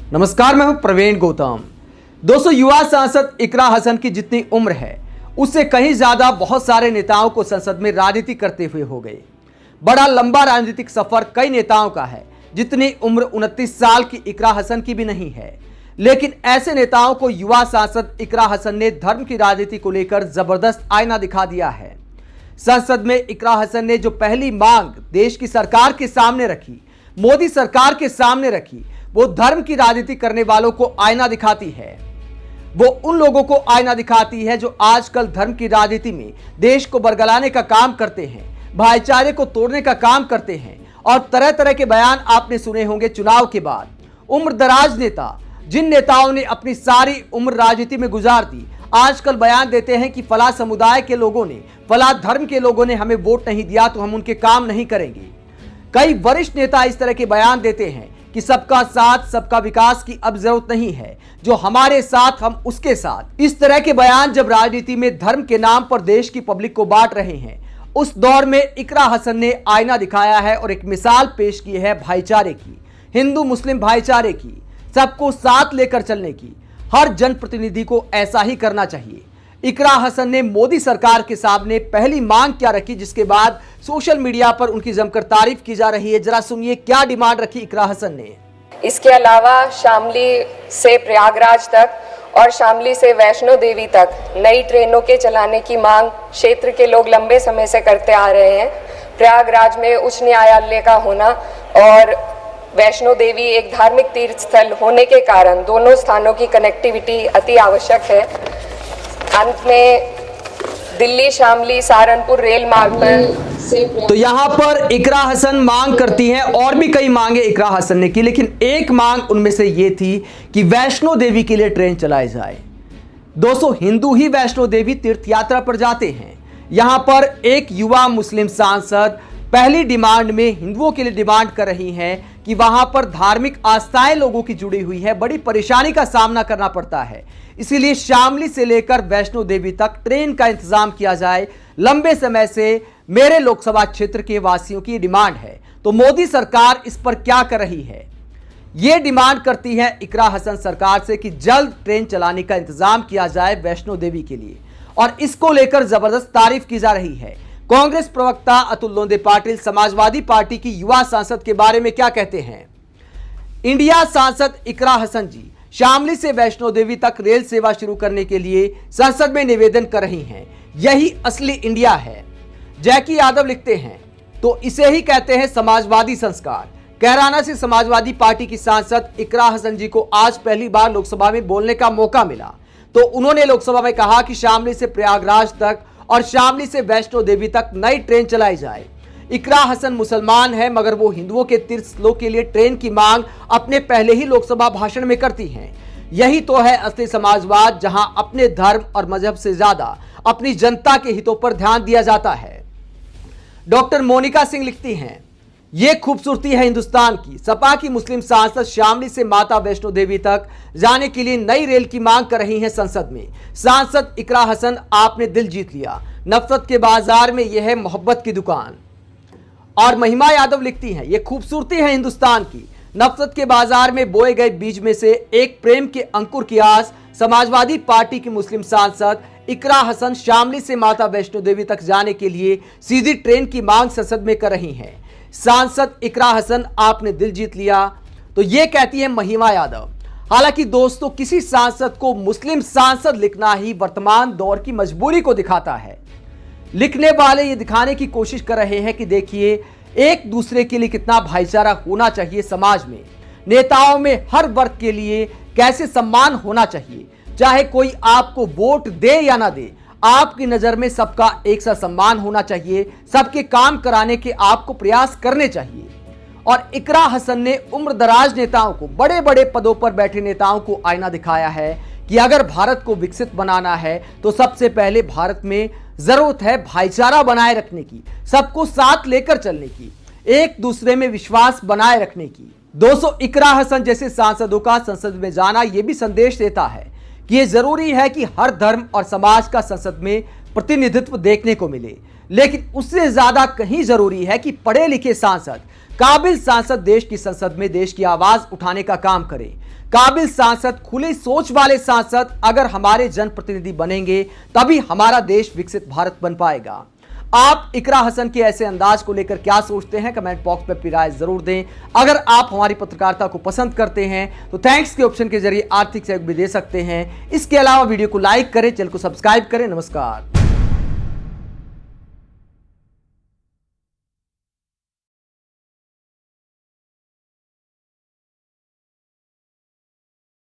नमस्कार, मैं हूं प्रवीण गौतम। दोस्तों, युवा सांसद इकरा हसन की जितनी उम्र है उससे कहीं ज्यादा बहुत सारे नेताओं को संसद में राजनीति करते हुए हो गए। बड़ा लंबा राजनीतिक सफर कई नेताओं का है, जितनी उम्र 29 साल की इकरा हसन की भी नहीं है। लेकिन ऐसे नेताओं को युवा सांसद इकरा हसन ने धर्म की राजनीति को लेकर जबरदस्त आईना दिखा दिया है। संसद में इकरा हसन ने जो पहली मांग देश की सरकार के सामने रखी, मोदी सरकार के सामने रखी, वो धर्म की राजनीति करने वालों को आईना दिखाती है। वो उन लोगों को आईना दिखाती है जो आजकल धर्म की राजनीति में देश को बरगलाने का काम करते हैं, भाईचारे को तोड़ने का काम करते हैं। और तरह तरह के बयान आपने सुने होंगे चुनाव के बाद। उम्रदराज नेता, जिन नेताओं ने अपनी सारी उम्र राजनीति में गुजार दी, आजकल बयान देते हैं कि फला समुदाय के लोगों ने, फला धर्म के लोगों ने हमें वोट नहीं दिया तो हम उनके काम नहीं करेंगे। कई वरिष्ठ नेता इस तरह के बयान देते हैं कि सबका साथ सबका विकास की अब जरूरत नहीं है, जो हमारे साथ हम उसके साथ। इस तरह के बयान जब राजनीति में धर्म के नाम पर देश की पब्लिक को बांट रहे हैं, उस दौर में इकरा हसन ने आईना दिखाया है और एक मिसाल पेश की है भाईचारे की, हिंदू मुस्लिम भाईचारे की, सबको साथ लेकर चलने की। हर जनप्रतिनिधि को ऐसा ही करना चाहिए। इकरा हसन ने मोदी सरकार के सामने पहली मांग क्या रखी, जिसके बाद सोशल मीडिया पर उनकी जमकर तारीफ की जा रही है। जरा सुनिए क्या डिमांड रखी इकरा हसन ने। इसके अलावा शामली से प्रयागराज तक और शामली से वैष्णो देवी तक नई ट्रेनों के चलाने की मांग क्षेत्र के लोग लंबे समय से करते आ रहे हैं। प्रयागराज में उच्च न्यायालय का होना और वैष्णो देवी एक धार्मिक तीर्थ स्थल होने के कारण दोनों स्थानों की कनेक्टिविटी अति आवश्यक है। अंत में दिल्ली शामली सहारनपुर रेल मार्ग पर तो यहाँ पर इकरा हसन मांग करती हैं, और भी कई मांगे इकरा हसन ने की, लेकिन एक मांग उनमें से ये थी कि वैष्णो देवी के लिए ट्रेन चलाई जाए। दोस्तों, हिंदू ही वैष्णो देवी तीर्थ यात्रा पर जाते हैं। यहाँ पर एक युवा मुस्लिम सांसद पहली डिमांड में हिंदुओं के लिए डिमांड कर रही हैं कि वहां पर धार्मिक आस्थाएं लोगों की जुड़ी हुई है, बड़ी परेशानी का सामना करना पड़ता है। इसीलिए शामली से लेकर वैष्णो देवी तक ट्रेन का इंतजाम किया जाए। लंबे समय से मेरे लोकसभा क्षेत्र के वासियों की डिमांड है, तो मोदी सरकार इस पर क्या कर रही है? ये डिमांड करती है इकरा हसन सरकार से कि जल्द ट्रेन चलाने का इंतजाम किया जाए वैष्णो देवी के लिए, और इसको लेकर जबरदस्त तारीफ की जा रही है। कांग्रेस प्रवक्ता अतुल लोंदे पाटिल समाजवादी पार्टी की युवा सांसद के बारे में क्या कहते हैं? इंडिया सांसद इकरा हसन जी शामली से वैष्णो देवी तक रेल सेवा शुरू करने के लिए संसद में निवेदन कर रही हैं। यही असली इंडिया है। जैकी यादव लिखते हैं, तो इसे ही कहते हैं समाजवादी संस्कार। कैराना से समाजवादी पार्टी की सांसद इकरा हसन जी को आज पहली बार लोकसभा में बोलने का मौका मिला, तो उन्होंने लोकसभा में कहा कि शामली से प्रयागराज तक और शामली से वैष्णो देवी तक नई ट्रेन चलाई जाए। इकरा हसन मुसलमान है, मगर वो हिंदुओं के तीर्थ स्थलों के लिए ट्रेन की मांग अपने पहले ही लोकसभा भाषण में करती हैं। यही तो है असली समाजवाद, जहां अपने धर्म और मजहब से ज्यादा अपनी जनता के हितों पर ध्यान दिया जाता है। डॉक्टर मोनिका सिंह लिखती हैं, ये खूबसूरती है हिंदुस्तान की। सपा की मुस्लिम सांसद शामली से माता वैष्णो देवी तक जाने के लिए नई रेल की मांग कर रही हैं संसद में। सांसद इकरा हसन, आपने दिल जीत लिया। नफरत के बाजार में यह है मोहब्बत की दुकान। और महिमा यादव लिखती हैं, ये खूबसूरती है हिंदुस्तान की। नफरत के बाजार में बोए गए बीज में से एक प्रेम के अंकुर की आस। समाजवादी पार्टी की मुस्लिम सांसद इकरा हसन शामली से माता वैष्णो देवी तक जाने के लिए सीधी ट्रेन की मांग संसद में कर रही हैं। सांसद इकरा हसन, आपने दिल जीत लिया। तो ये कहती है महिमा यादव। हालांकि दोस्तों, किसी सांसद को मुस्लिम सांसद लिखना ही वर्तमान दौर की मजबूरी को दिखाता है। लिखने वाले ये दिखाने की कोशिश कर रहे हैं कि देखिए एक दूसरे के लिए कितना भाईचारा होना चाहिए समाज में। नेताओं में हर वर्ग के लिए कैसे सम्मान होना चाहिए, चाहे कोई आपको वोट दे या ना दे, आपकी नजर में सबका एक सा सम्मान होना चाहिए। सबके काम कराने के आपको प्रयास करने चाहिए। और इकरा हसन ने उम्रदराज नेताओं को, बड़े बड़े पदों पर बैठे नेताओं को आईना दिखाया है कि अगर भारत को विकसित बनाना है तो सबसे पहले भारत में जरूरत है भाईचारा बनाए रखने की, सबको साथ लेकर चलने की, एक दूसरे में विश्वास बनाए रखने की। दोस्तों, इकरा हसन जैसे सांसदों का संसद में जाना यह भी संदेश देता है कि यह जरूरी है कि हर धर्म और समाज का संसद में प्रतिनिधित्व देखने को मिले, लेकिन उससे ज्यादा कहीं जरूरी है कि पढ़े लिखे सांसद, काबिल सांसद देश की संसद में देश की आवाज उठाने का काम करें। काबिल सांसद, खुली सोच वाले सांसद अगर हमारे जनप्रतिनिधि बनेंगे तभी हमारा देश विकसित भारत बन पाएगा। आप इकरा हसन के ऐसे अंदाज को लेकर क्या सोचते हैं, कमेंट बॉक्स में अपनी राय जरूर दें। अगर आप हमारी पत्रकारिता को पसंद करते हैं तो थैंक्स के ऑप्शन के जरिए आर्थिक सहयोग भी दे सकते हैं। इसके अलावा वीडियो को लाइक करें, चैनल को सब्सक्राइब करें। नमस्कार।